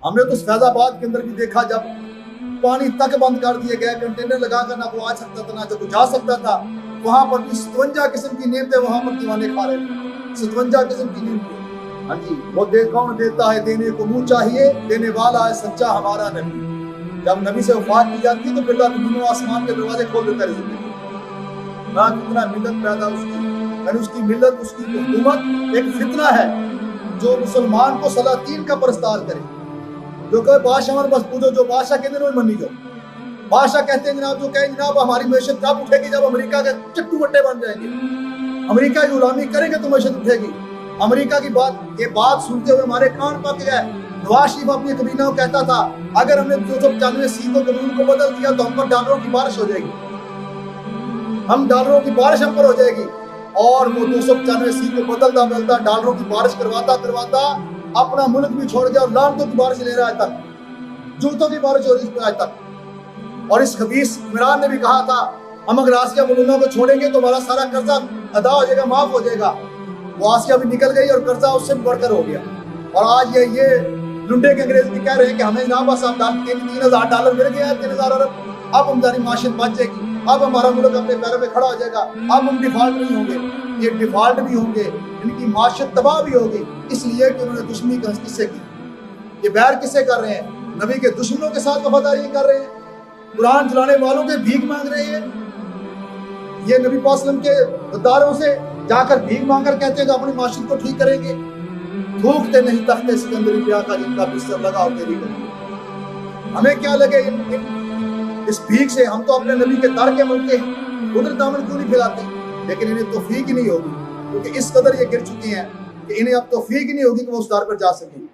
ہم نے تو فیضآباد کے اندر بھی دیکھا جب پانی تک بند کر دیے گئے, کنٹینر لگا کر نہ کوئی آ سکتا تھا نہ کوئی جا سکتا تھا, وہاں پر بھی 57 قسم کی نعمتیں وہاں پر دیوانے کھا رہے تھے. 57 قسم کی نعمتیں. ہاں جی, وہ کون دیتا ہے دینے کو منہ چاہیے, دینے والا ہے سچا ہمارا نبی. جب نبی سے وفات کی جاتی ہے تو پھر اللہ زمین و آسمان کے دروازے کھول دیتا ہے زندگی. نہ کتنا ملت پیدا اس کی, یعنی اس کی ملت, اس کی حکومت ایک فتنہ ہے جو مسلمان کو سلاطین کا پرستار کرے. جو کہ بادشاہ بس پوچھو, جو بادشاہ کہتے ہیں منی جاؤ. بادشاہ کہتے ہیں جناب, جو کہیں جناب ہماری معیشت کب اٹھے گی جب امریکہ کے چٹو بٹے بن جائیں گے, امریکہ کی غلامی کریں گے تو معیشت اٹھے گی. امریکہ کی بات, یہ بات سنتے ہوئے ہمارے کان پک گئے. نواز شریف اپنی کابینہ کو کہتا تھا اگر ہم نے 295 سی کو قانون کو بدل دیا تو ہم پر ڈالروں کی بارش ہو جائے گی, ہم ڈالروں کی بارش ہم پر ہو جائے گی. اور وہ 295 سی کو بدلتا ڈالروں کی بارش کرواتا اپنا ملک بھی چھوڑ گیا اور لعنتوں کی بارش لے رہا ہے تک, جوتوں کی بارش ہو رہی ہے آج تک. اور اس خبیث عمران نے بھی کہا تھا ہم اگر آسیہ ملونہ کو چھوڑیں گے تو ہمارا سارا قرضہ ادا ہو جائے گا, معاف ہو جائے گا. وہ آسیہ بھی نکل گئی اور قرضہ اس سے بڑھ کر ہو گیا. اور آج یہ لنڈے کے انگریز بھی کہہ رہے ہیں کہ ہمیں جناب بس اب $3,000 مل گیا ہے, 3,000 ارب, اب ہماری معیشت بچ جائے گی, اب ہمارا ملک اپنے پیروں پہ کھڑا ہو جائے گا, اب ہم ڈیفالٹ نہیں ہوں گے. یہ ڈیفالٹ بھی ہوں گے, ان کی معیشت تباہ بھی ہوگی, اس لیے کہ انہوں نے دشمنی کس سے کی. یہ بیر کس سے کر رہے ہیں؟ نبی کے دشمنوں کے ساتھ وفاداری کر رہے ہیں, قرآن چلانے والوں کے بھیک مانگ رہے ہیں. یہ نبی پاک صلی اللہ علیہ وسلم کے غداروں سے جا کر بھیک مانگ کر کہتے ہیں کہ اپنی معیشت کو ٹھیک کریں گے. تھوکتے نہیں تختے سکندری پیا کا جن کا بستر لگا اور تیری کریں. ہمیں کیا لگے اس بھیک سے, ہم تو اپنے نبی کے در کے ملتے ہیں, ادھر دامن کیوں نہیں پھیلاتے؟ لیکن انہیں توفیق ہی نہیں ہوگی, کیونکہ اس قدر یہ گر چکی ہیں کہ انہیں اب توفیق ہی نہیں ہوگی کہ وہ اس در پر جا سکیں.